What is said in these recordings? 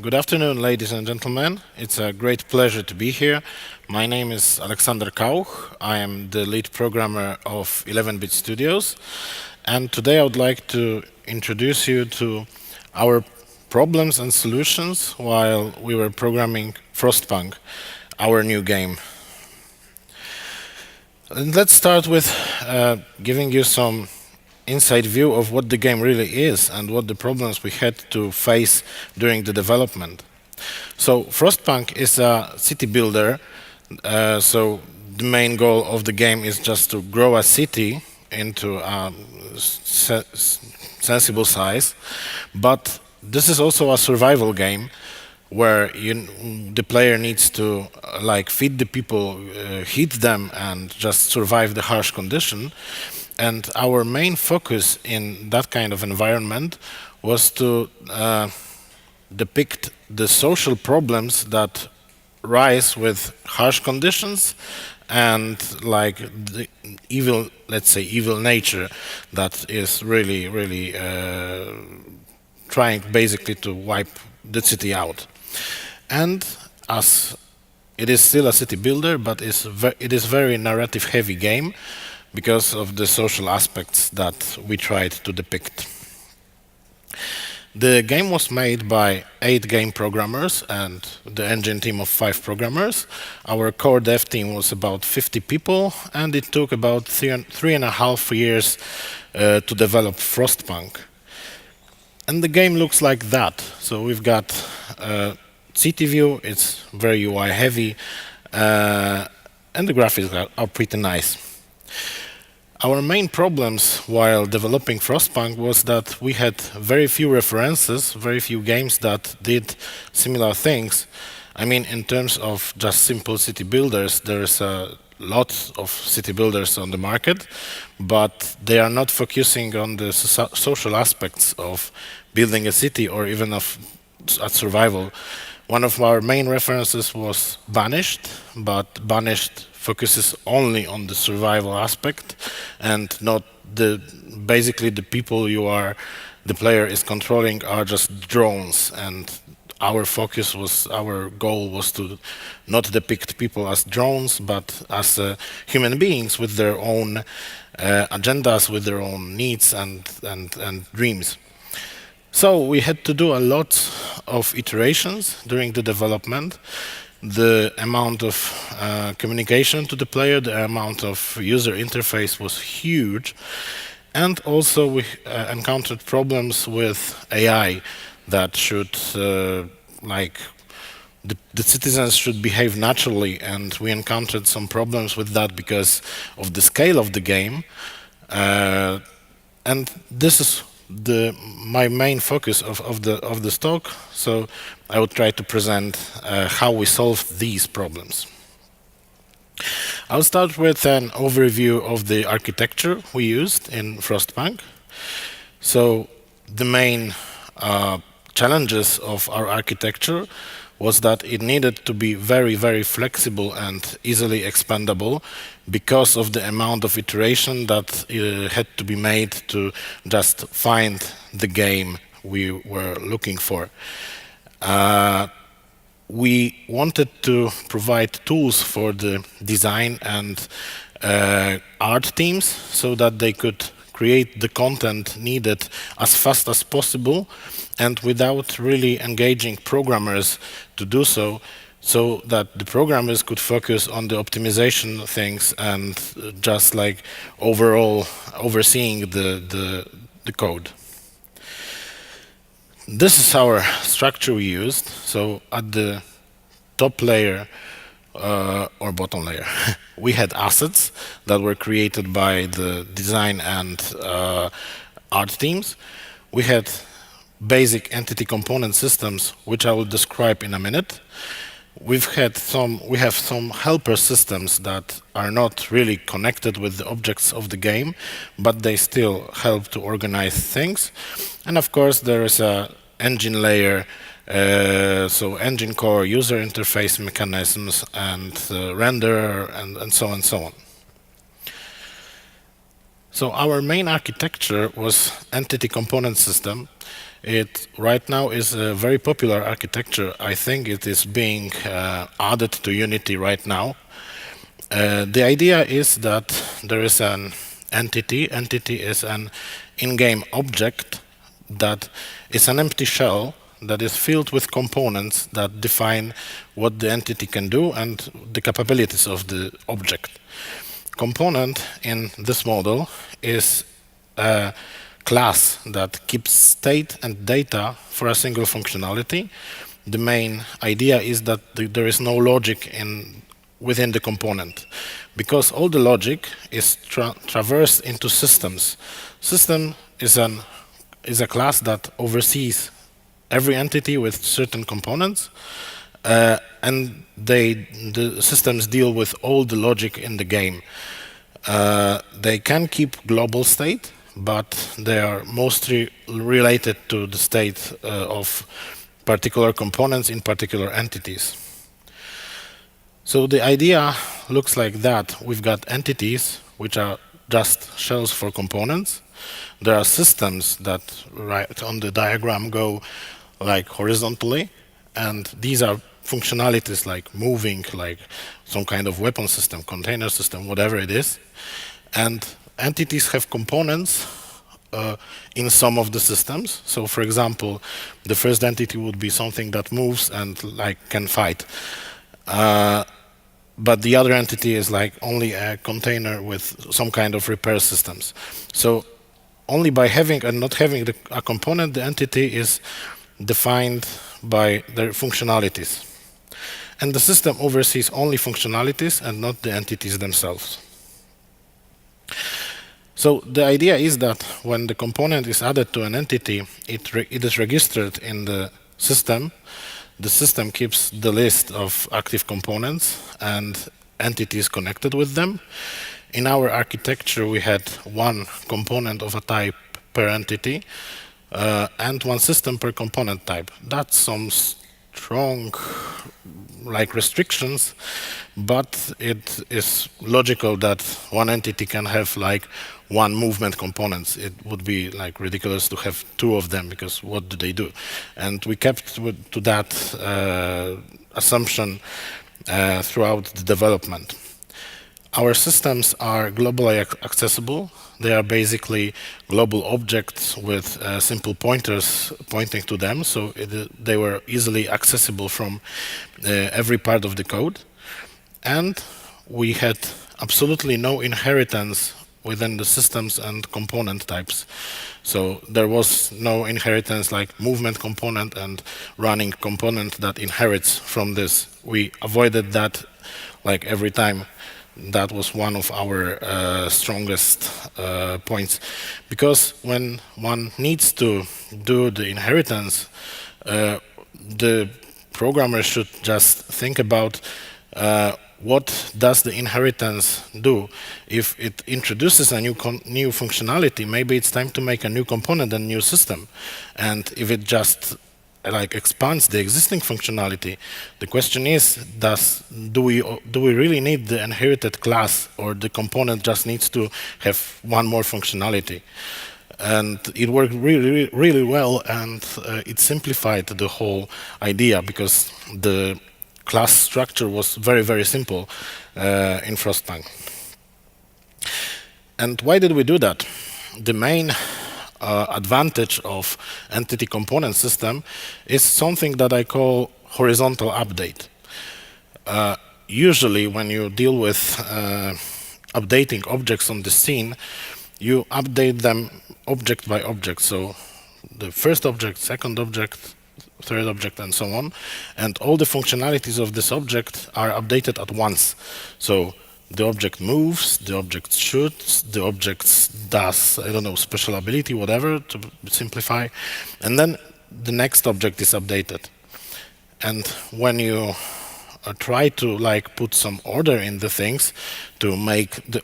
Good afternoon, ladies and gentlemen. It's a great pleasure to be here. My name is Aleksander Kauch. I am the lead programmer of 11-bit Studios. And today I would like to introduce you to our problems and solutions while we were programming Frostpunk, our new game. And let's start with giving you some inside view of what the game really is and what the problems we had to face during the development. So Frostpunk is a city builder. So the main goal of the game is just to grow a city into a sensible size. But this is also a survival game where the player needs to feed the people, heat them, and just survive the harsh condition. And our main focus in that kind of environment was to depict the social problems that rise with harsh conditions and the evil, let's say, evil nature that is really trying basically to wipe the city out. And as it is still a city builder, but it is very narrative heavy game because of the social aspects that we tried to depict. The game was made by 8 game programmers and the engine team of 5 programmers. Our core dev team was about 50 people, and it took about 3.5 years to develop Frostpunk. And the game looks like that. So we've got city view, it's very UI heavy, and the graphics are pretty nice. Our main problems while developing Frostpunk was that we had very few references, very few games that did similar things. I mean, in terms of just simple city builders, there's a lot of city builders on the market, but they are not focusing on the social aspects of building a city or even of survival. One of our main references was Banished, but Banished focuses only on the survival aspect and not basically the people the player is controlling are just drones, and our goal was to not depict people as drones, but as human beings with their own agendas, with their own needs and dreams. So we had to do a lot of iterations during the development. The amount of communication to the player, the amount of user interface was huge. And also we encountered problems with AI that should, the citizens should behave naturally, and we encountered some problems with that because of the scale of the game. And this is my main focus of the talk, so I will try to present how we solved these problems. I'll start with an overview of the architecture we used in Frostpunk. So the main challenges of our architecture was that it needed to be very flexible and easily expandable because of the amount of iteration that had to be made to just find the game we were looking for. We wanted to provide tools for the design and art teams so that they could create the content needed as fast as possible and without really engaging programmers to do so, so that the programmers could focus on the optimization things and just overall overseeing the code. This is our structure we used. So at the top layer or bottom layer, we had assets that were created by the design and art teams. We had basic entity component systems, which I will describe in a minute. We have some helper systems that are not really connected with the objects of the game, but they still help to organize things. And of course, there is a engine layer, so engine core, user interface mechanisms, and renderer, and so on and so on. So our main architecture was entity component system. It right now is a very popular architecture. I think it is being added to Unity right now. The idea is that there is an entity. Entity is an in-game object that is an empty shell that is filled with components that define what the entity can do and the capabilities of the object. Component in this model is a class that keeps state and data for a single functionality. The main idea is that there is no logic within the component, because all the logic is traversed into systems. System is a class that oversees every entity with certain components, and the systems deal with all the logic in the game. They can keep global state, but they are mostly related to the state of particular components in particular entities. So the idea looks like that. We've got entities, which are just shells for components. There are systems that, right on the diagram, go like horizontally, and these are functionalities like moving, like some kind of weapon system, container system, whatever it is. And entities have components in some of the systems. So for example, the first entity would be something that moves and like can fight. But the other entity is like only a container with some kind of repair systems. So only by having and not having a component, the entity is defined by their functionalities. And the system oversees only functionalities and not the entities themselves. So the idea is that when the component is added to an entity, it is registered in the system. The system keeps the list of active components and entities connected with them. In our architecture, we had one component of a type per entity and one system per component type. That's some strong restrictions, but it is logical that one entity can have one movement components. It would be ridiculous to have two of them, because what do they do? And we kept to that assumption throughout the development. Our systems are globally accessible. They are basically global objects with simple pointers pointing to them, so they were easily accessible from every part of the code. And we had absolutely no inheritance within the systems and component types. So there was no inheritance like movement component and running component that inherits from this. We avoided that every time. That was one of our strongest points, because when one needs to do the inheritance, the programmer should just think about what does the inheritance do. If it introduces a new functionality, maybe it's time to make a new component and new system. And if it just expands the existing functionality, the question is, do we really need the inherited class, or the component just needs to have one more functionality? And it worked really, really well, and it simplified the whole idea, because the class structure was very, very simple in Frostpunk. And why did we do that? The main advantage of entity component system is something that I call horizontal update. Usually when you deal with updating objects on the scene, you update them object by object. So the first object, second object, third object, and so on. And all the functionalities of this object are updated at once. So the object moves, the object shoots, the object does, I don't know, special ability, whatever, to simplify. And then the next object is updated. And when you try to put some order in the things to make the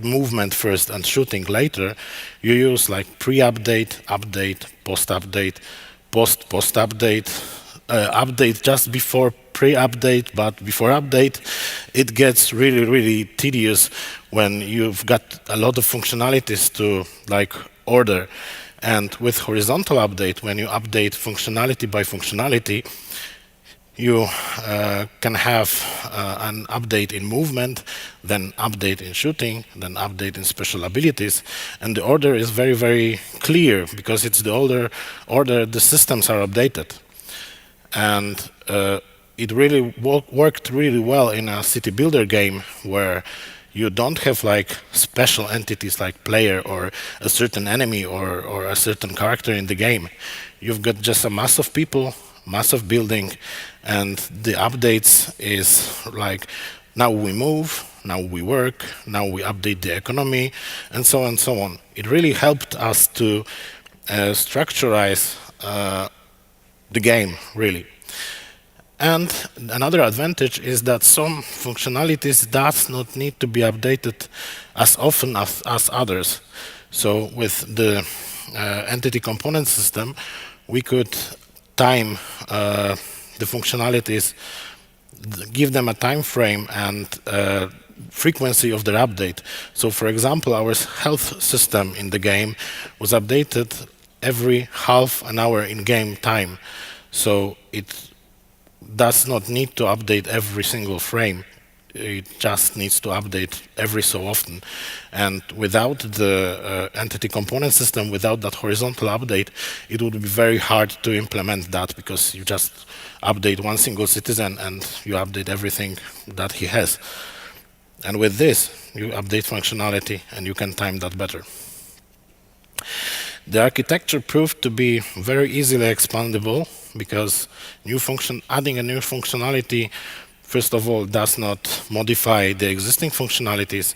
movement first and shooting later, you use pre-update, update, post-update, post-update, update just before pre-update, but before update, it gets really, really tedious when you've got a lot of functionalities to like order. And with horizontal update, when you update functionality by functionality, you can have an update in movement, then update in shooting, then update in special abilities. And the order is very, very clear because it's the order the systems are updated. And it really worked really well in a city builder game where you don't have like special entities like player or a certain enemy or a certain character in the game. You've got just a mass of people, mass of building, and the updates is like now we move, now we work, now we update the economy, and so on and so on. It really helped us to structurize the game, really. And another advantage is that some functionalities does not need to be updated as often as others. So with the entity component system, we could time the functionalities, give them a time frame and frequency of their update. So for example, our health system in the game was updated every half an hour in game time. So it does not need to update every single frame. It just needs to update every so often. And without the entity component system, without that horizontal update, it would be very hard to implement that because you just update one single citizen and you update everything that he has. And with this, you update functionality and you can time that better. The architecture proved to be very easily expandable because adding a new functionality, first of all, does not modify the existing functionalities,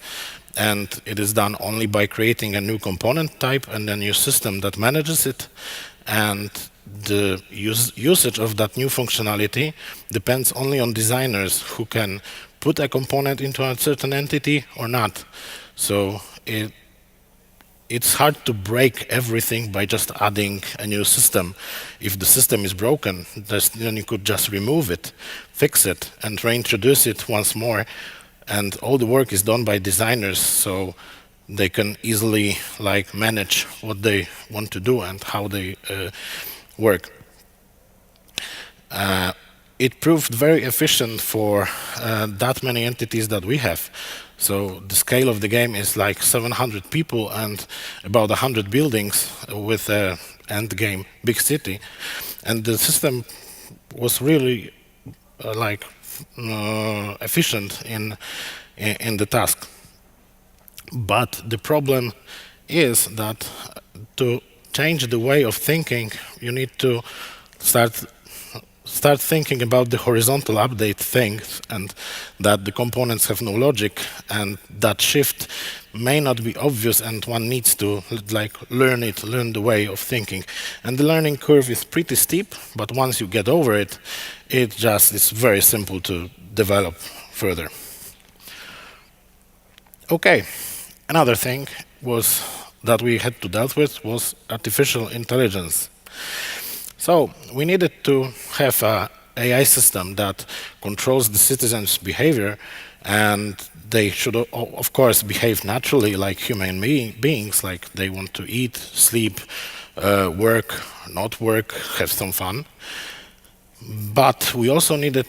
and it is done only by creating a new component type and a new system that manages it. And the usage of that new functionality depends only on designers who can put a component into a certain entity or not. So it's hard to break everything by just adding a new system. If the system is broken, then you could just remove it, fix it, and reintroduce it once more. And all the work is done by designers, so they can easily like manage what they want to do and how they work. It proved very efficient for that many entities that we have. So the scale of the game is like 700 people and about 100 buildings with an end game big city. And the system was really efficient in the task. But the problem is that to change the way of thinking, you need to start thinking about the horizontal update things and that the components have no logic, and that shift may not be obvious and one needs to learn the way of thinking. And the learning curve is pretty steep, but once you get over it, it's very simple to develop further. Okay, another thing that we had to deal with was artificial intelligence. So we needed to have an AI system that controls the citizens' behavior, and they should, of course, behave naturally like human beings, like they want to eat, sleep, work, not work, have some fun. But we also needed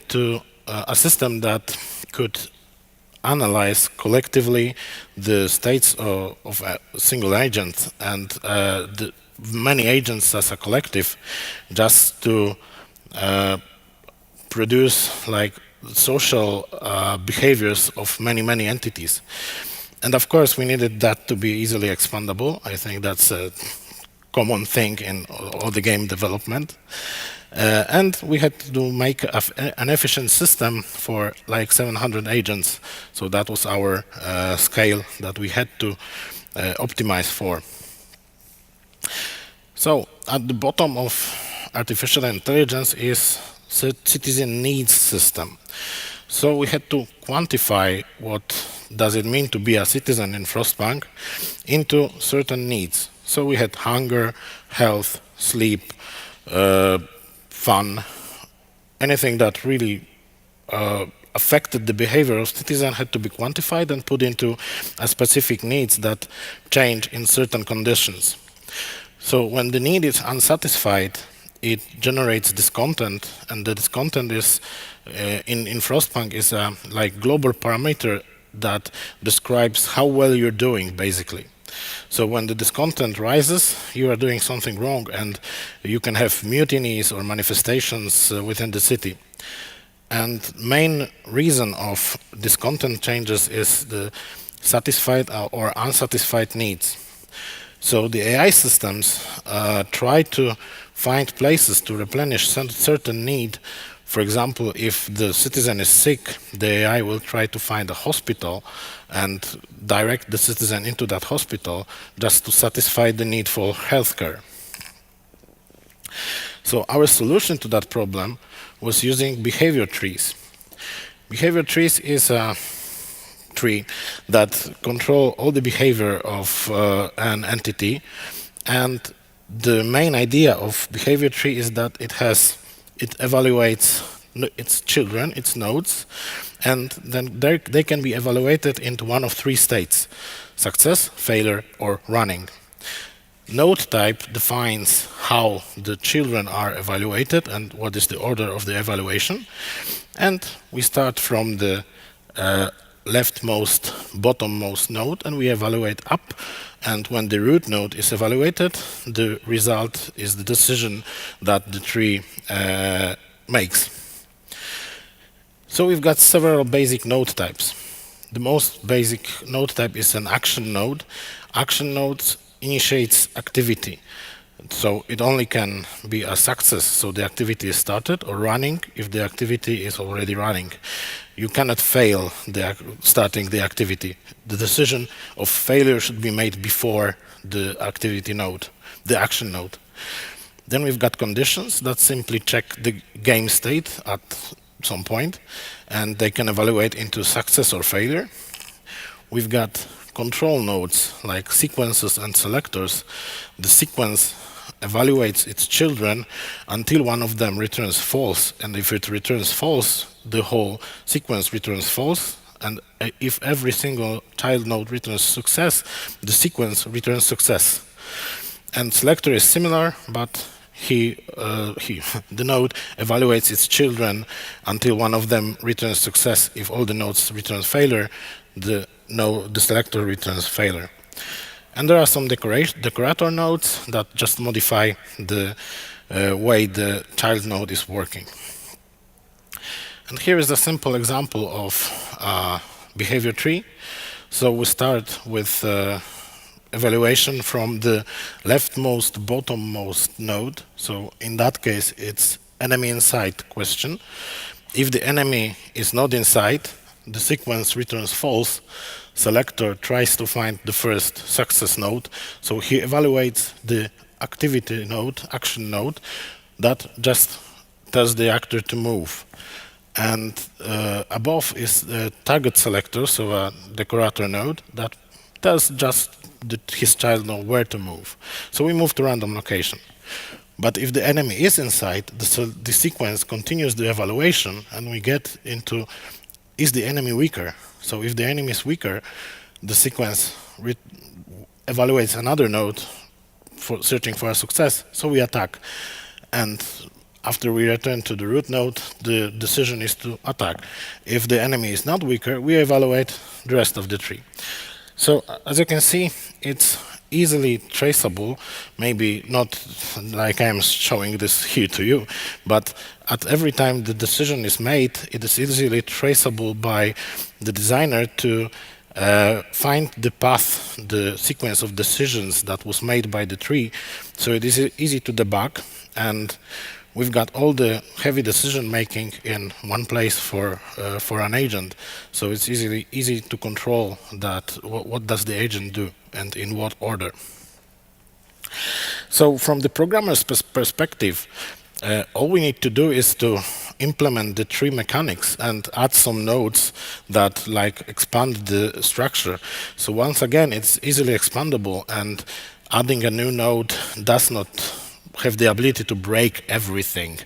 a system that could analyze collectively the states of a single agent and the many agents as a collective, just to produce social behaviors of many entities. And of course we needed that to be easily expandable. I think that's a common thing in all the game development. And we had to make an efficient system for 700 agents. So that was our scale that we had to optimize for. So at the bottom of artificial intelligence is citizen needs system. So we had to quantify what does it mean to be a citizen in Frostpunk into certain needs. So we had hunger, health, sleep, fun, anything that really affected the behavior of citizen had to be quantified and put into a specific needs that change in certain conditions. So when the need is unsatisfied, it generates discontent, and the discontent is in Frostpunk is a like global parameter that describes how well you're doing, basically. So when the discontent rises, you are doing something wrong, and you can have mutinies or manifestations within the city. And main reason of discontent changes is the satisfied or unsatisfied needs. So the AI systems try to find places to replenish certain need. For example, if the citizen is sick, the AI will try to find a hospital and direct the citizen into that hospital just to satisfy the need for healthcare. So our solution to that problem was using behavior trees. Behavior trees is a tree that control all the behavior of an entity, and the main idea of behavior tree is that it evaluates its children, its nodes, and then they can be evaluated into one of three states: success, failure, or running. Node type defines how the children are evaluated and what is the order of the evaluation. And we start from the leftmost, bottommost node, and we evaluate up. And when the root node is evaluated, the result is the decision that the tree makes. So we've got several basic node types. The most basic node type is an action node. Action nodes initiates activity. So it only can be a success, so the activity is started, or running if the activity is already running. You cannot fail starting the activity. The decision of failure should be made before the activity node, the action node. Then we've got conditions that simply check the game state at some point, and they can evaluate into success or failure. We've got control nodes like sequences and selectors. The sequence evaluates its children until one of them returns false, and if it returns false, the whole sequence returns false, and if every single child node returns success, the sequence returns success. And selector is similar, but the node evaluates its children until one of them returns success. If all the nodes return failure, the selector returns failure. And there are some decorator nodes that just modify the way the child node is working. And here is a simple example of behavior tree. So we start with evaluation from the leftmost, bottommost node. So in that case, it's enemy inside question. If the enemy is not inside, the sequence returns false. Selector tries to find the first success node. So he evaluates the activity node, action node, that just tells the actor to move. And above is the target selector, so a decorator node, that tells just his child know where to move. So we move to random location. But if the enemy is inside, the sequence continues the evaluation, and we get into, is the enemy weaker? So if the enemy is weaker, the sequence evaluates another node for searching for a success, so we attack. And after we return to the root node, the decision is to attack. If the enemy is not weaker, we evaluate the rest of the tree. So as you can see, it's easily traceable, maybe not like I'm showing this here to you, but at every time the decision is made, it is easily traceable by the designer to find the path, the sequence of decisions that was made by the tree. So it is easy to debug, and we've got all the heavy decision making in one place for an agent. So it's easy to control that. What does the agent do and in what order? So from the programmer's perspective, all we need to do is to implement the tree mechanics and add some nodes that like expand the structure. So once again, it's easily expandable, and adding a new node does not have the ability to break everything.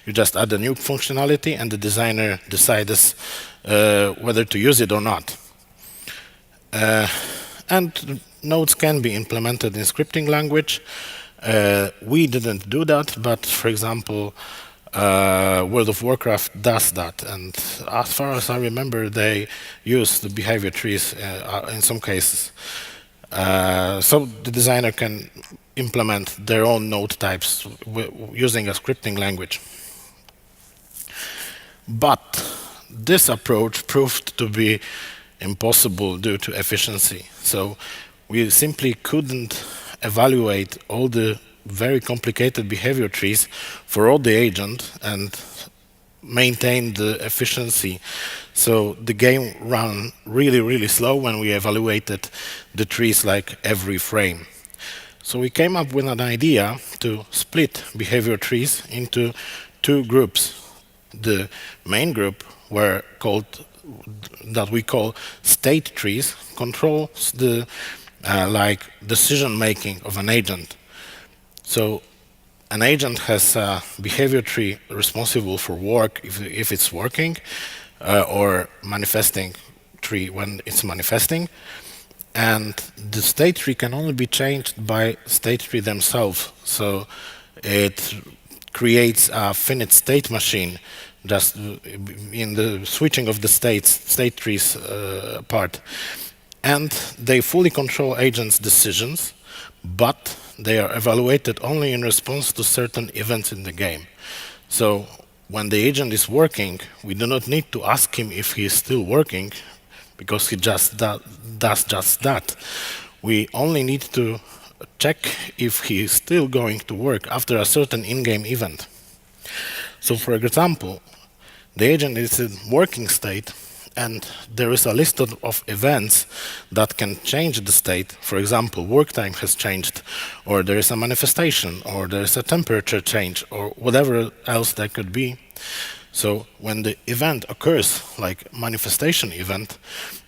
You just add a new functionality and the designer decides whether to use it or not. And nodes can be implemented in scripting language. We didn't do that, but for example, World of Warcraft does that, and as far as I remember, they use the behavior trees in some cases. So the designer can implement their own node types using a scripting language. But this approach proved to be impossible due to efficiency. So we simply couldn't evaluate all the very complicated behavior trees for all the agent and maintain the efficiency. So the game ran really, really slow when we evaluated the trees like every frame. So we came up with an idea to split behavior trees into two groups. The main group that we call state trees controls the like decision making of an agent. So an agent has a behavior tree responsible for work if it's working, or manifesting tree when it's manifesting. And the state tree can only be changed by state tree themselves. So it creates a finite state machine just in the switching of the state trees part. And they fully control agents' decisions, but they are evaluated only in response to certain events in the game. So when the agent is working, we do not need to ask him if he is still working, because he just does just that. We only need to check if he is still going to work after a certain in-game event. So for example, the agent is in working state, and there is a list of events that can change the state. For example, work time has changed, or there is a manifestation, or there is a temperature change, or whatever else that could be. So when the event occurs, like manifestation event,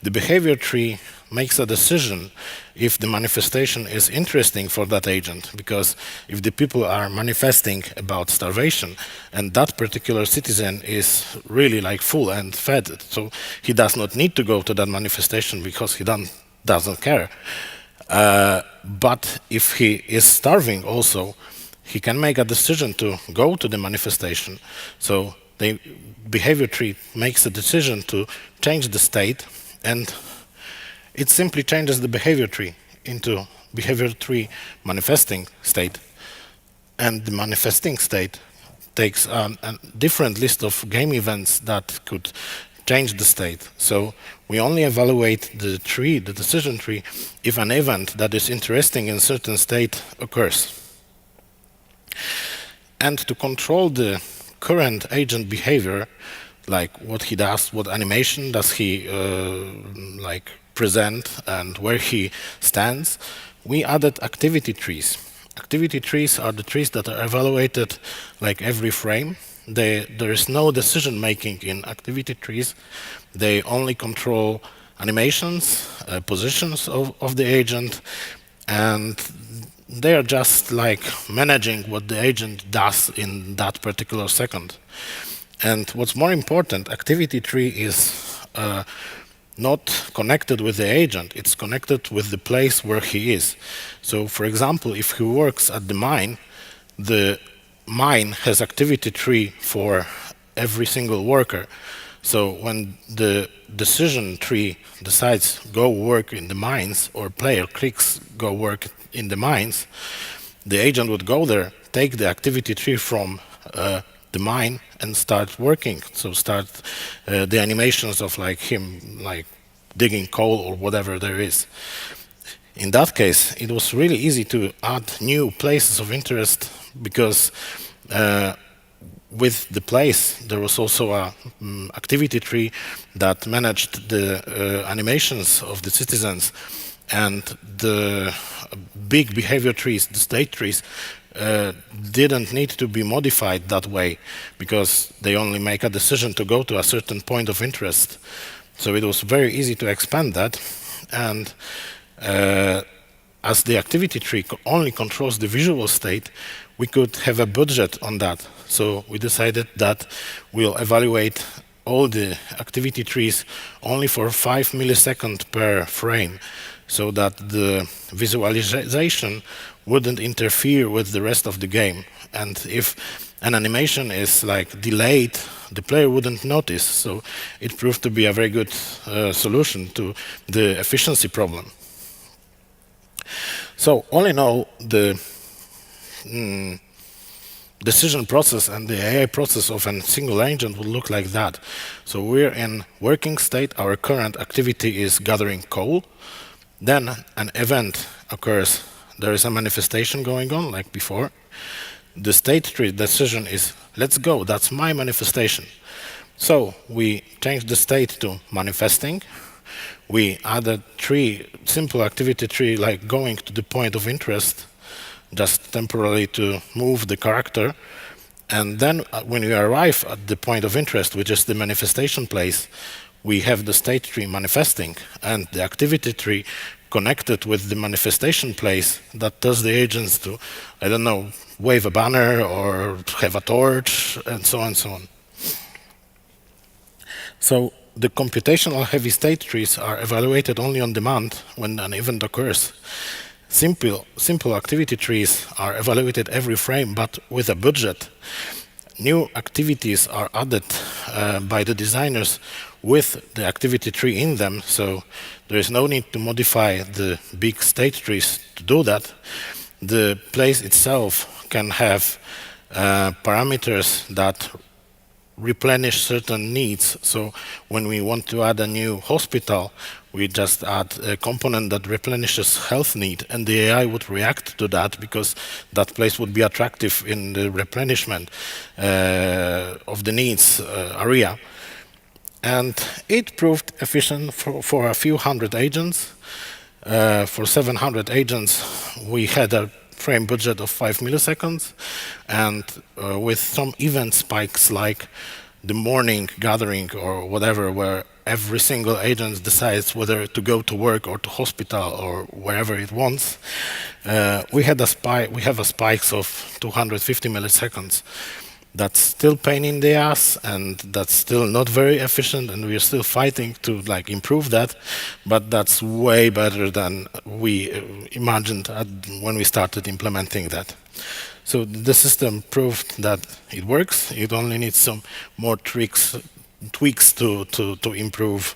the behavior tree makes a decision if the manifestation is interesting for that agent, because if the people are manifesting about starvation and that particular citizen is really like full and fed, so he does not need to go to that manifestation because he doesn't care. But if he is starving also, he can make a decision to go to the manifestation. So the behavior tree makes a decision to change the state, and it simply changes the behavior tree into behavior tree manifesting state. And the manifesting state takes a different list of game events that could change the state. So we only evaluate the tree, the decision tree, if an event that is interesting in a certain state occurs. And to control the current agent behavior, like what he does, what animation does he like present, and where he stands, we added activity trees. Activity trees are the trees that are evaluated like every frame. There is no decision making in activity trees. They only control animations, positions of the agent, and they are just like managing what the agent does in that particular second. And what's more important, activity tree is not connected with the agent, it's connected with the place where he is. So for example, if he works at the mine has activity tree for every single worker. So when the decision tree decides go work in the mines, or player clicks go work in the mines, the agent would go there, take the activity tree from the mine and start working. So start the animations of like him like digging coal or whatever there is. In that case, it was really easy to add new places of interest, because with the place there was also a activity tree that managed the animations of the citizens, and the big behavior trees, the state trees, didn't need to be modified that way, because they only make a decision to go to a certain point of interest. So it was very easy to expand that, and as the activity tree only controls the visual state, we could have a budget on that. So we decided that we'll evaluate all the activity trees only for 5 milliseconds per frame, so that the visualization wouldn't interfere with the rest of the game. And if an animation is like delayed, the player wouldn't notice. So it proved to be a very good solution to the efficiency problem. So all in all, the decision process and the AI process of a single agent would look like that. So we're in working state. Our current activity is gathering coal. Then an event occurs. There is a manifestation going on, like before. The state tree decision is, let's go, that's my manifestation. So we change the state to manifesting. We add a tree, simple activity tree, like going to the point of interest, just temporarily to move the character. And then when we arrive at the point of interest, which is the manifestation place, we have the state tree manifesting and the activity tree connected with the manifestation place that tells the agents to, I don't know, wave a banner or have a torch and so on and so on. So the computational heavy state trees are evaluated only on demand when an event occurs. Simple activity trees are evaluated every frame, but with a budget. New activities are added by the designers with the activity tree in them, so there is no need to modify the big state trees to do that. The place itself can have parameters that replenish certain needs. So when we want to add a new hospital, we just add a component that replenishes health need, and the AI would react to that because that place would be attractive in the replenishment of the needs area. And it proved efficient for a few hundred agents. For 700 agents, we had a frame budget of 5 milliseconds, and with some event spikes like the morning gathering or whatever, where every single agent decides whether to go to work or to hospital or wherever it wants, we have a spikes of 250 milliseconds. That's still pain in the ass, and that's still not very efficient, and we're still fighting to improve that, but that's way better than we imagined when we started implementing that. So the system proved that it works. It only needs some more tweaks to improve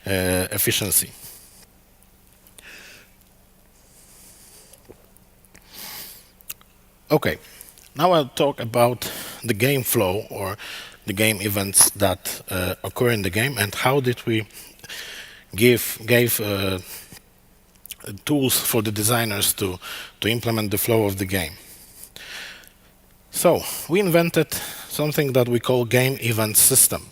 efficiency. Okay. Now I'll talk about the game flow or the game events that occur in the game, and how did we gave tools for the designers to implement the flow of the game. So we invented something that we call game event system.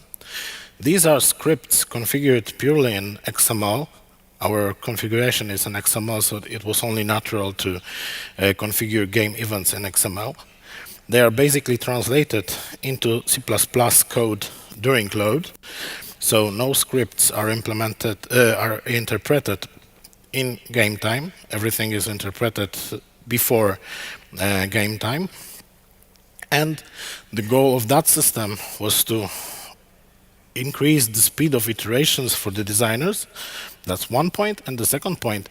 These are scripts configured purely in XML. Our configuration is in XML, so it was only natural to configure game events in XML. They are basically translated into C++ code during load, so no scripts are interpreted in game time. Everything is interpreted before game time. And the goal of that system was to increase the speed of iterations for the designers. That's one point. And the second point,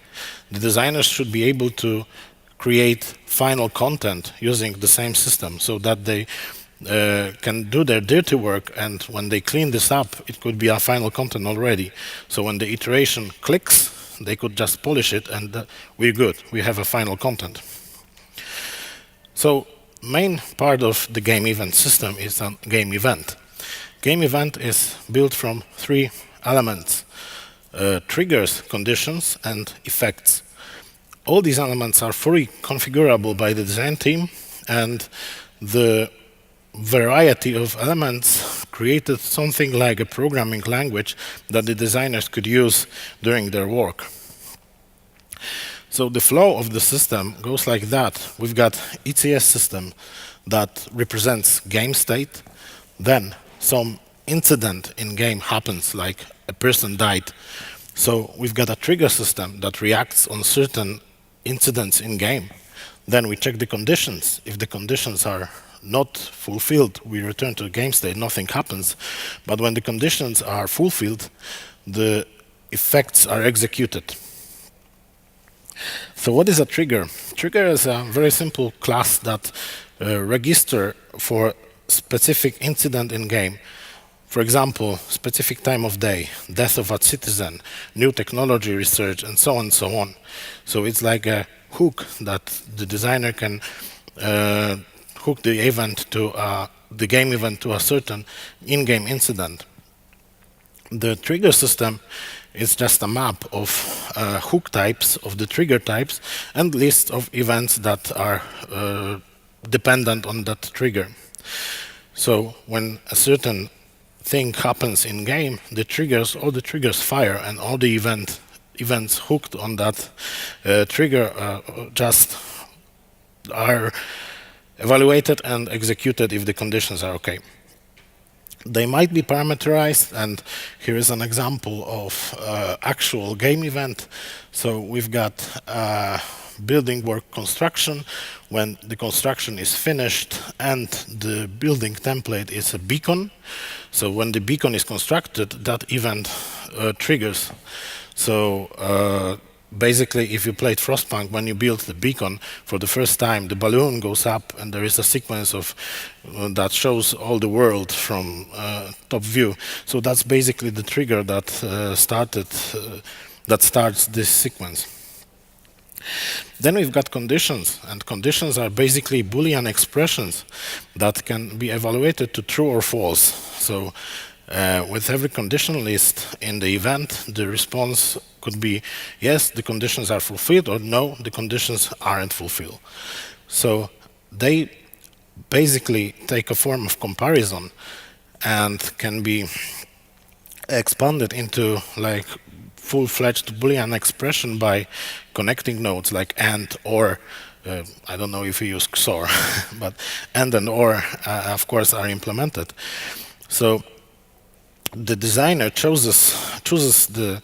the designers should be able to create final content using the same system, so that they can do their dirty work, and when they clean this up, it could be a final content already. So when the iteration clicks, they could just polish it, and we're good. We have a final content. So main part of the game event system is a game event. Game event is built from 3 elements: triggers, conditions, and effects. All these elements are fully configurable by the design team, and the variety of elements created something like a programming language that the designers could use during their work. So the flow of the system goes like that. We've got ECS system that represents game state. Then some incident in game happens, like a person died. So we've got a trigger system that reacts on certain incidents in game. Then we check the conditions. If the conditions are not fulfilled, we return to the game state, nothing happens. But when the conditions are fulfilled, the effects are executed. So what is a trigger? Trigger is a very simple class that register for specific incident in game. For example, specific time of day, death of a citizen, new technology research, and so on and so on. So it's like a hook that the designer can hook the event to the game event to a certain in-game incident. The trigger system is just a map of hook types, of the trigger types, and list of events that are dependent on that trigger. So when a certain thing happens in game, all the triggers fire, and all the events hooked on that trigger just are evaluated and executed if the conditions are okay. They might be parameterized, and here is an example of actual game event. So we've got building work construction. When the construction is finished and the building template is a beacon, so when the beacon is constructed, that event triggers. So basically, if you played Frostpunk, when you build the beacon for the first time, the balloon goes up, and there is a sequence of that shows all the world from top view. So that's basically the trigger that starts this sequence. Then we've got conditions, and conditions are basically Boolean expressions that can be evaluated to true or false. So with every condition list in the event, the response could be yes, the conditions are fulfilled, or no, the conditions aren't fulfilled. So they basically take a form of comparison and can be expanded into like full-fledged Boolean expression by connecting nodes like AND, or I don't know if you use XOR, but AND and OR of course are implemented. So the designer chooses the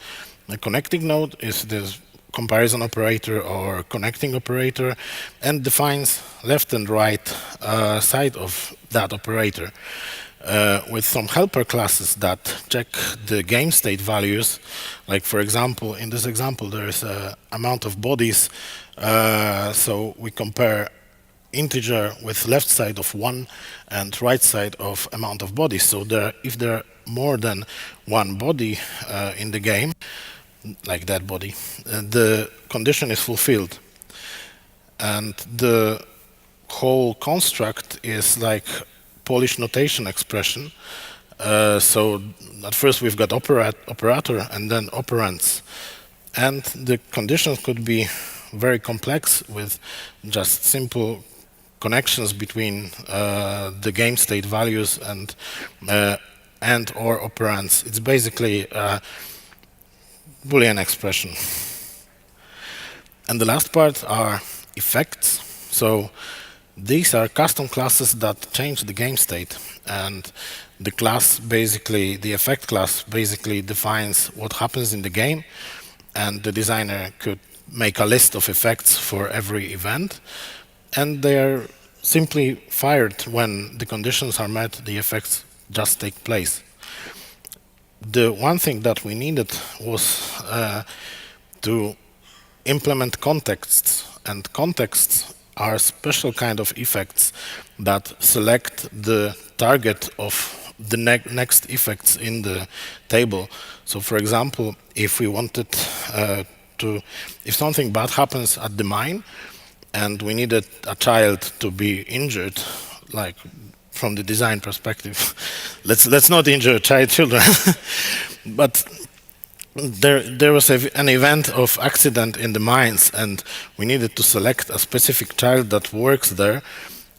connecting node is the comparison operator or connecting operator, and defines left and right side of that operator with some helper classes that check the game state values. Like for example, in this example, there is an amount of bodies, so we compare integer with left side of 1 and right side of amount of bodies. So if there are more than one body in the game, like that body, the condition is fulfilled. And the whole construct is like Polish notation expression. So at first we've got operator and then operands. And the conditions could be very complex with just simple connections between the game state values and or operands. It's basically a Boolean expression. And the last part are effects. So these are custom classes that change the game state, and the class basically, the effect class basically defines what happens in the game, and the designer could make a list of effects for every event, and they are simply fired when the conditions are met. The effects just take place. The one thing that we needed was to implement contexts, and contexts are special kind of effects that select the target of the next effects in the table. So for example, if we wanted if something bad happens at the mine and we needed a child to be injured, like from the design perspective, let's not injure children, but there was an event of accident in the mines, and we needed to select a specific child that works there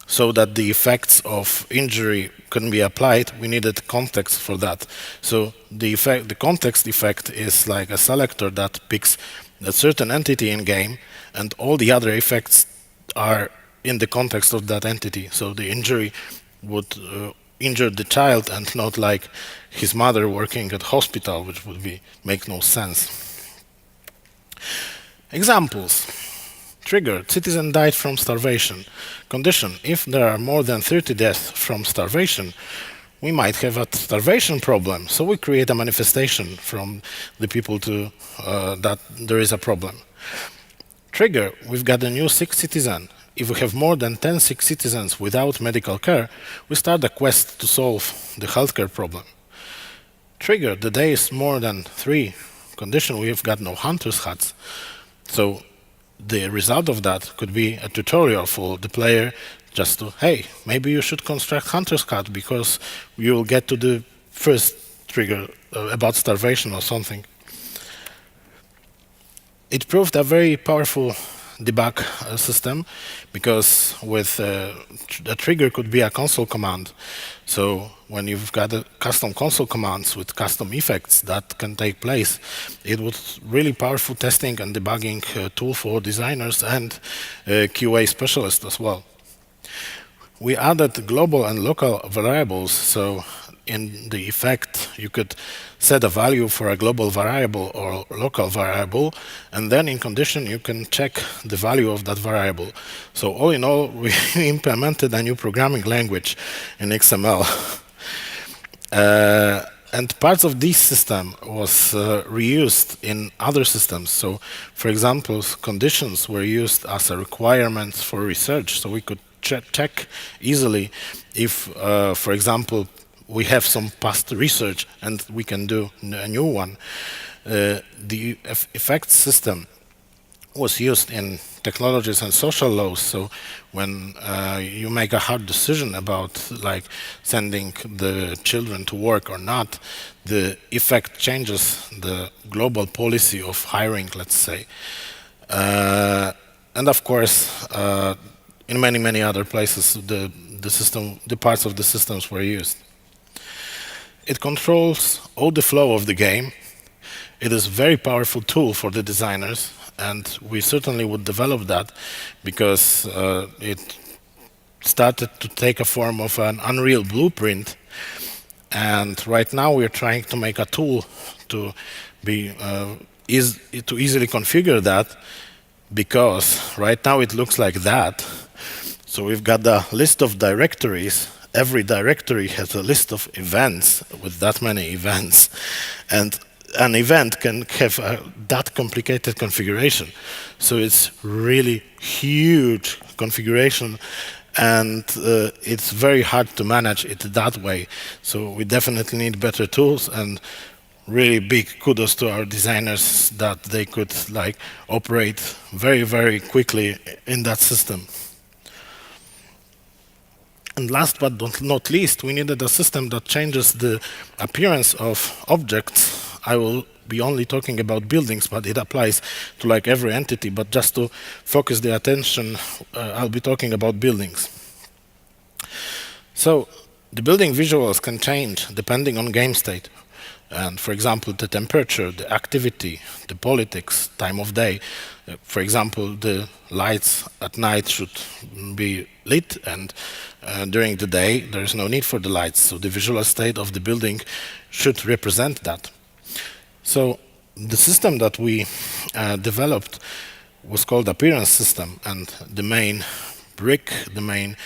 so that the effects of injury couldn't be applied. We needed context for that. So the context effect is like a selector that picks a certain entity in game, and all the other effects are in the context of that entity. So the injury would injure the child and not like his mother working at hospital, which would make no sense. Examples. Trigger, citizen died from starvation. Condition, if there are more than 30 deaths from starvation, we might have a starvation problem. So we create a manifestation from the people to that there is a problem. Trigger, we've got a new sick citizen. If we have more than 10 sick citizens without medical care, we start a quest to solve the healthcare problem. Trigger, the day is more than 3. Condition, we have got no hunter's huts. So the result of that could be a tutorial for the player just to, hey, maybe you should construct hunter's hut because you will get to the first trigger about starvation or something. It proved a very powerful debug system because with a trigger could be a console command. So when you've got a custom console commands with custom effects that can take place, it was really powerful testing and debugging tool for designers and QA specialists as well. We added global and local variables, so in the effect you could set a value for a global variable or local variable, and then in condition you can check the value of that variable. So all in all, we implemented a new programming language in XML. And parts of this system was reused in other systems. So for example, conditions were used as a requirement for research, so we could check easily if, for example, we have some past research and we can do a new one. The effects system was used in technologies and social laws. So when you make a hard decision about like sending the children to work or not, the effect changes the global policy of hiring, let's say. And of course, in many other places, the parts of the systems were used. It controls all the flow of the game. It is a very powerful tool for the designers, and we certainly would develop that because it started to take a form of an Unreal blueprint. And right now we're trying to make a tool to be to easily configure that, because right now it looks like that. So we've got a list of directories. Every directory has a list of events with that many events, and an event can have that complicated configuration. So it's really huge configuration, and it's very hard to manage it that way. So we definitely need better tools, and really big kudos to our designers that they could like operate very quickly in that system. And last but not least, we needed a system that changes the appearance of objects. I will be only talking about buildings, but it applies to like every entity. But just to focus the attention, I'll be talking about buildings. So the building visuals can change depending on game state. And for example, the temperature, the activity, the politics, time of day. For example, the lights at night should be lit, and during the day there is no need for the lights. So the visual state of the building should represent that. So the system that we developed was called appearance system, and the main brick, the main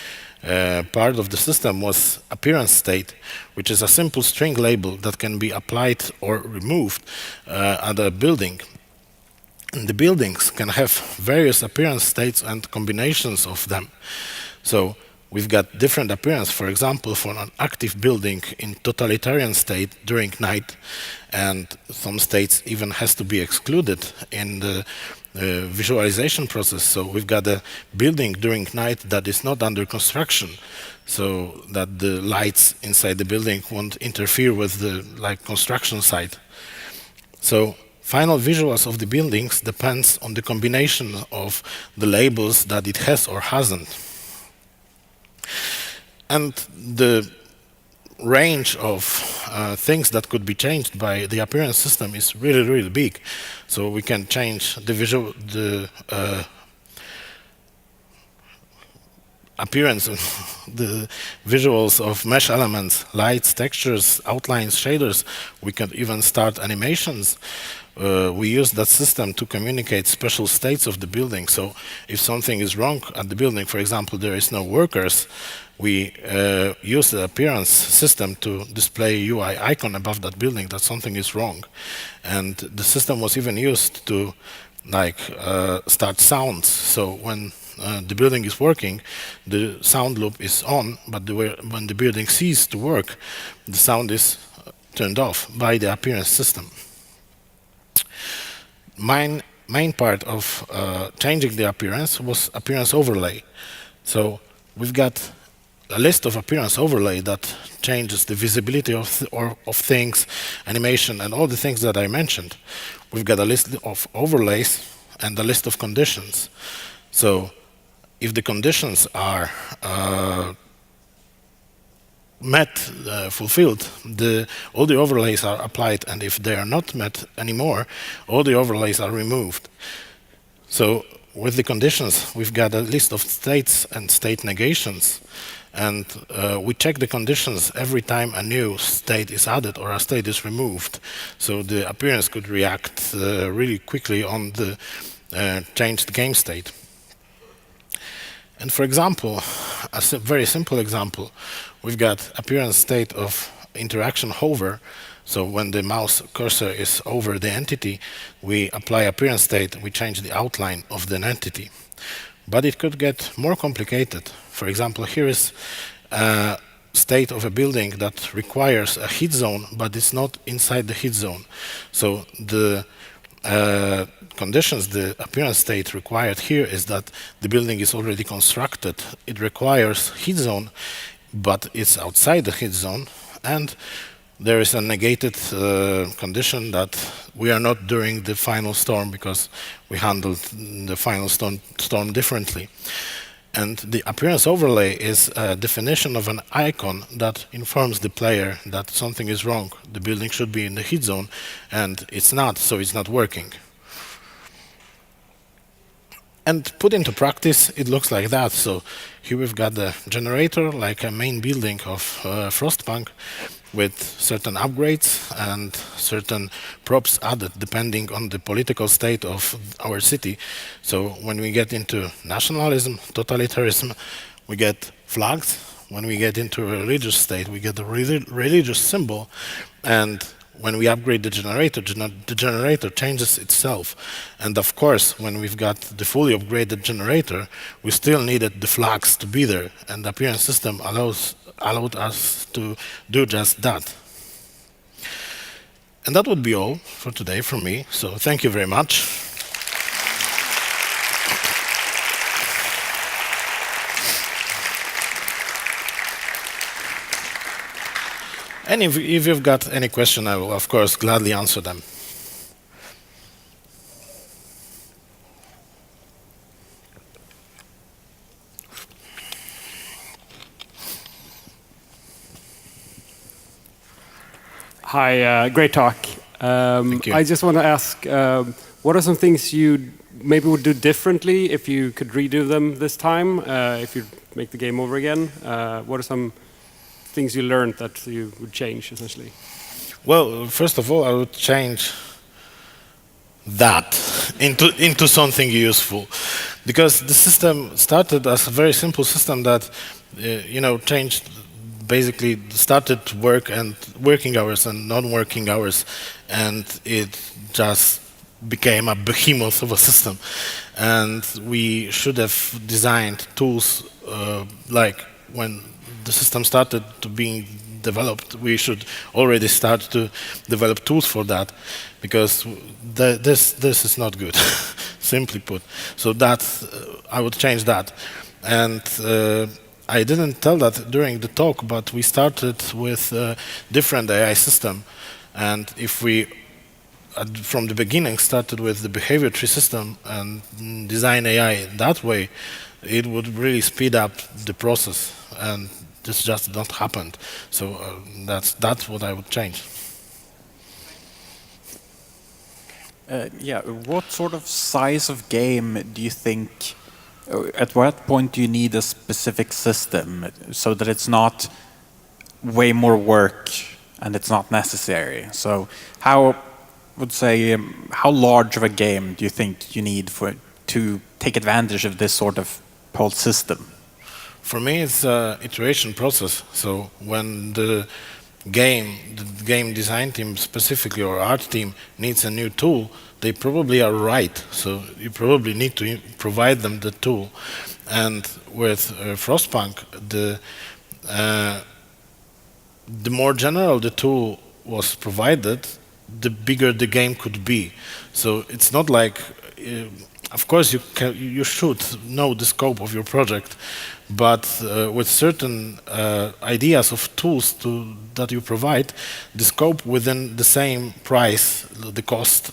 part of the system was appearance state, which is a simple string label that can be applied or removed at a building. And the buildings can have various appearance states and combinations of them. So we've got different appearance, for example, for an active building in totalitarian state during night, and some states even has to be excluded in the visualization process. So we've got a building during night that is not under construction, so that the lights inside the building won't interfere with the construction site. So final visuals of the buildings depends on the combination of the labels that it has or hasn't. And the range of things that could be changed by the appearance system is really big. So we can change the appearance the visuals of mesh elements, lights, textures, outlines, shaders. We can even start animations. We use that system to communicate special states of the building. So if something is wrong at the building, for example, there is no workers, we use the appearance system to display UI icon above that building that something is wrong. And the system was even used to start sounds. So when the building is working, the sound loop is on, but when the building ceases to work, the sound is turned off by the appearance system. Main part of changing the appearance was appearance overlay. So we've got a list of appearance overlay that changes the visibility of things, animation, and all the things that I mentioned. We've got a list of overlays and a list of conditions. So if the conditions are fulfilled, all the overlays are applied, and if they are not met anymore, all the overlays are removed. So with the conditions, we've got a list of states and state negations, and we check the conditions every time a new state is added or a state is removed. So the appearance could react really quickly on the changed game state. And for example, a very simple example, we've got appearance state of interaction hover. So when the mouse cursor is over the entity, we apply appearance state, we change the outline of the entity. But it could get more complicated. For example, here is a state of a building that requires a hit zone, but it's not inside the hit zone. So the conditions, the appearance state required here is that the building is already constructed. It requires hit zone, but it's outside the hit zone, and there is a negated condition that we are not during the final storm because we handled the final storm differently. And the appearance overlay is a definition of an icon that informs the player that something is wrong. The building should be in the hit zone, and it's not, so it's not working. And put into practice, it looks like that. So here we've got the generator, like a main building of Frostpunk, with certain upgrades and certain props added depending on the political state of our city. So when we get into nationalism, totalitarianism, we get flags. When we get into a religious state, we get a religious symbol. And when we upgrade the generator changes itself. And of course, when we've got the fully upgraded generator, we still needed the flags to be there. And the appearance system allowed us to do just that. And that would be all for today from me. So thank you very much. And if you've got any question, I will, of course, gladly answer them. Hi, great talk. Thank you. I just want to ask, what are some things you maybe would do differently if you could redo them this time, if you make the game over again? What are some things you learned that you would change, essentially? Well, first of all, I would change that into something useful, because the system started as a very simple system that changed, basically started work and working hours and non-working hours, and it just became a behemoth of a system. And we should have designed tools like when the system started to being developed, we should already start to develop tools for that, because this is not good, simply put. So that I would change that. And I didn't tell that during the talk, but we started with a different AI system. And if we, from the beginning, started with the behavior tree system and design AI that way, it would really speed up the process. And this just not happened. So that's what I would change. Yeah, what sort of size of game do you think At what point do you need a specific system so that it's not way more work and it's not necessary? So how would say how large of a game do you think you need to take advantage of this sort of whole system? For me, it's an iteration process. So when the game design team specifically or art team needs a new tool, they probably are right. So you probably need to provide them the tool. And with Frostpunk, the more general the tool was provided, the bigger the game could be. So it's not like, of course, you should know the scope of your project, but with certain ideas of tools that you provide, the scope within the same price, the cost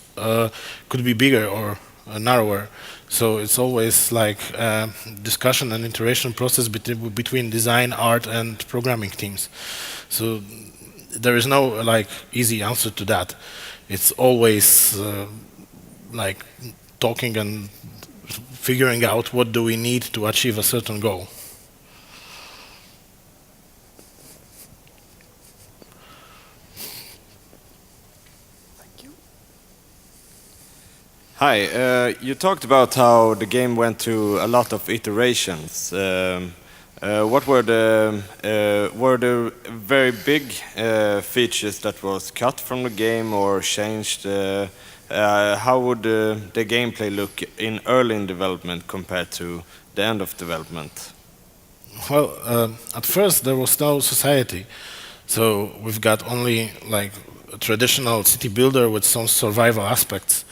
could be bigger or narrower. So it's always like a discussion and iteration process between design, art, and programming teams. So there is no like easy answer to that. It's always like talking and figuring out what do we need to achieve a certain goal. Hi, you talked about how the game went through a lot of iterations. What were the very big features that was cut from the game or changed? How would the gameplay look in early in development compared to the end of development? Well, at first there was no society, so we've got only like a traditional city builder with some survival aspects.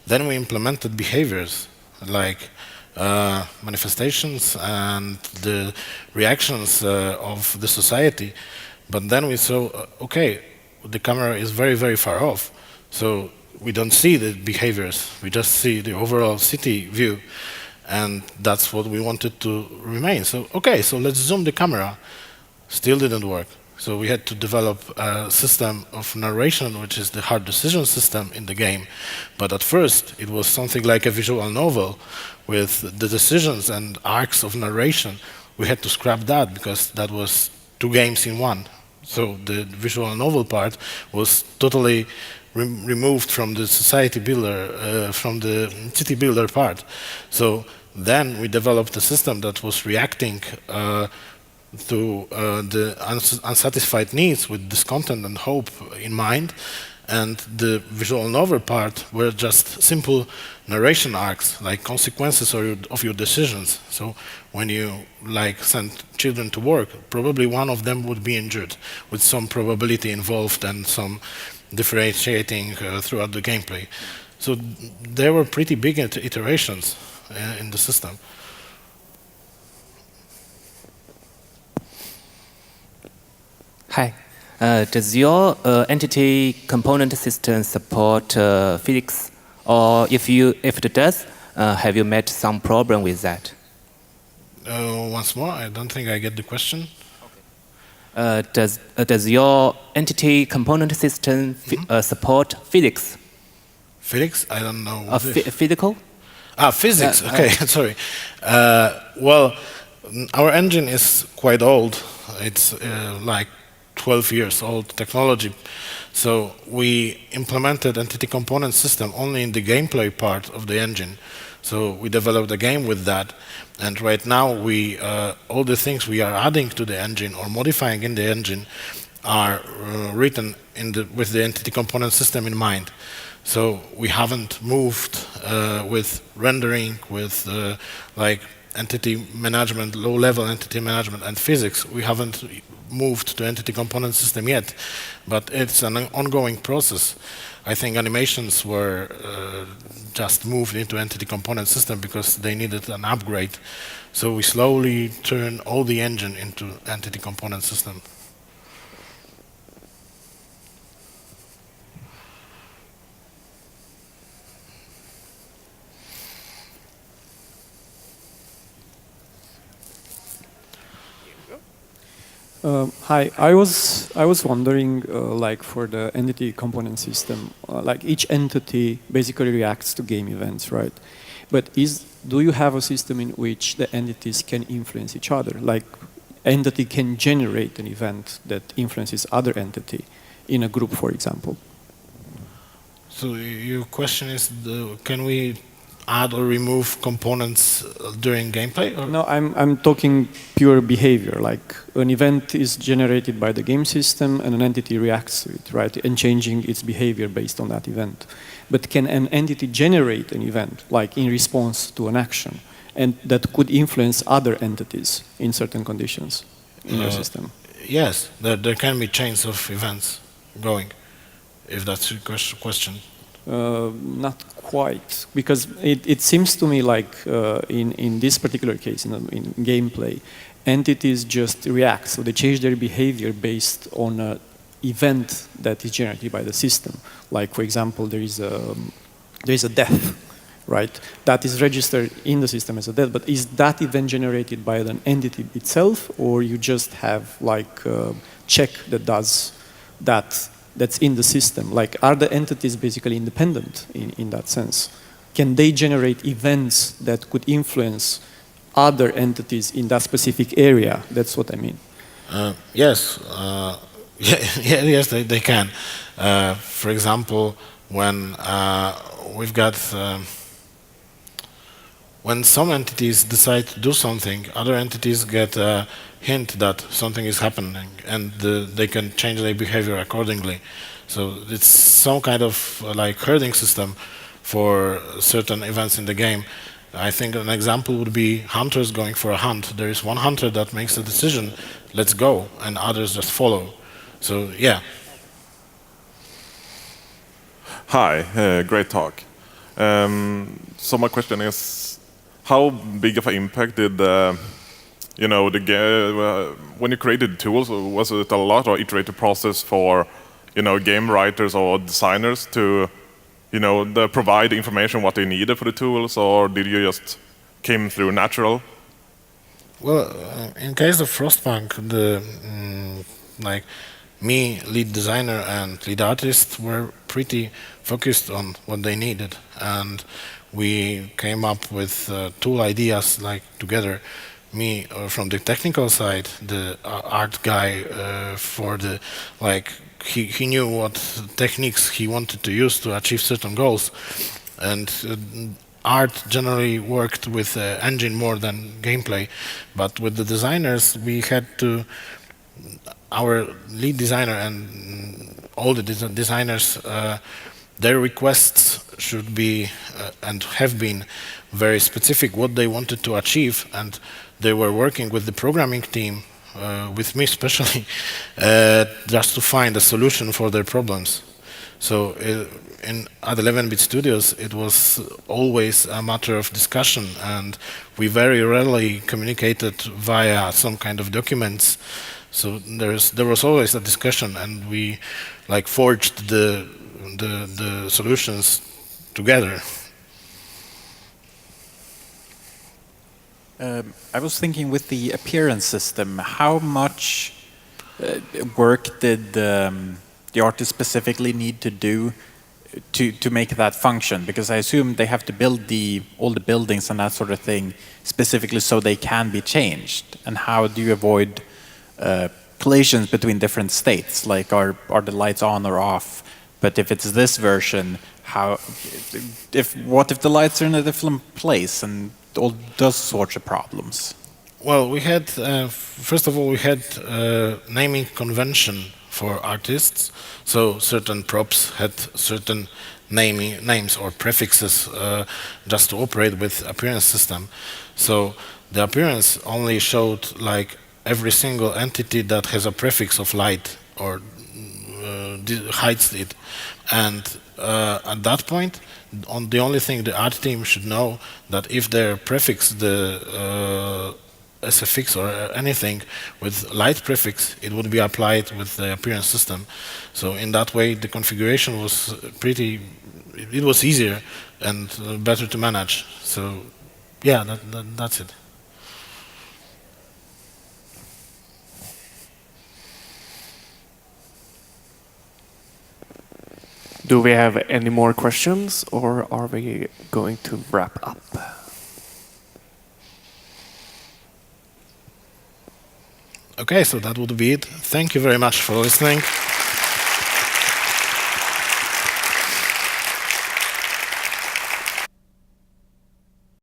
Then we implemented behaviors like manifestations and the reactions of the society. But then we saw, okay, the camera is very, very far off. So we don't see the behaviors. We just see the overall city view. And that's what we wanted to remain. So, okay, so let's zoom the camera. Still didn't work. So we had to develop a system of narration, which is the hard decision system in the game. But at first, it was something like a visual novel with the decisions and arcs of narration. We had to scrap that because that was 2 games in one. So the visual novel part was totally removed from the society builder, from the city builder part. So then we developed a system that was reacting to the unsatisfied needs with discontent and hope in mind, and the visual novel part were just simple narration arcs, like consequences of your decisions. So when you like send children to work, probably one of them would be injured, with some probability involved and some differentiating throughout the gameplay. So there were pretty big iterations in the system. Hi. Does your entity component system support physics? Or if it does, have you met some problem with that? Once more, I don't think I get the question. Does your entity component system support physics? Physics? I don't know. Physical? Physics. Okay, sorry. Well, our engine is quite old. It's like 12 years old technology. So we implemented entity component system only in the gameplay part of the engine. So we developed a game with that. And right now, all the things we are adding to the engine or modifying in the engine are written with the entity component system in mind. So we haven't moved with rendering, with like entity management, low-level entity management, and physics. We haven't moved to entity component system yet, but it's an ongoing process. I think animations were just moved into entity component system because they needed an upgrade. So we slowly turn all the engine into entity component system. Hi, I was wondering, like for the entity component system, like each entity basically reacts to game events, right? But do you have a system in which the entities can influence each other? Like, entity can generate an event that influences other entity in a group, for example. So your question is, can we add or remove components during gameplay? Or? No, I'm talking pure behavior. Like an event is generated by the game system and an entity reacts to it, right? And changing its behavior based on that event. But can an entity generate an event, like in response to an action, and that could influence other entities in certain conditions in your system? Yes, there can be chains of events going, if that's your question. Not quite, because it seems to me like in this particular case, in gameplay, entities just react, so they change their behavior based on an event that is generated by the system. Like, for example, there is a death, right? That is registered in the system as a death, but is that event generated by an entity itself, or you just have like a check that does that? That's in the system? Like, are the entities basically independent in that sense? Can they generate events that could influence other entities in that specific area? That's what I mean. Yes, yes, they can. For example, when we've got when some entities decide to do something, other entities get a hint that something is happening, and they can change their behavior accordingly. So it's some kind of like herding system for certain events in the game. I think an example would be hunters going for a hunt. There is one hunter that makes a decision, let's go, and others just follow. So yeah. Hi, great talk. So my question is, how big of an impact did you know, when you created tools, was it a lot or iterative process for, you know, game writers or designers to, you know, provide information what they needed for the tools, or did you just came through natural? Well, in case of Frostpunk, like me, lead designer and lead artist were pretty focused on what they needed, and we came up with tool ideas like together. Me from the technical side, the art guy for the like he knew what techniques he wanted to use to achieve certain goals, and art generally worked with engine more than gameplay. But with the designers, we had to, our lead designer and all the designers, their requests should be and have been very specific what they wanted to achieve, and they were working with the programming team, with me especially, just to find a solution for their problems. So at 11-bit Studios, it was always a matter of discussion, and we very rarely communicated via some kind of documents. So there was always a discussion, and we like forged the solutions together. I was thinking with the appearance system, how much work did the artist specifically need to do to make that function? Because I assume they have to build all the buildings and that sort of thing specifically so they can be changed. And how do you avoid collisions between different states? Like, are the lights on or off? But if it's this version, what if the lights are in a different place, and all those sorts of problems? Well, we had, first of all, we had naming convention for artists. So certain props had certain names or prefixes just to operate with appearance system. So the appearance only showed like every single entity that has a prefix of light or hides it. And at that point, the only thing the art team should know that if their prefix the SFX or anything with light prefix, it would be applied with the appearance system. So in that way, the configuration was it was easier and better to manage. So yeah, that's it. Do we have any more questions, or are we going to wrap up? Okay, so that would be it. Thank you very much for listening.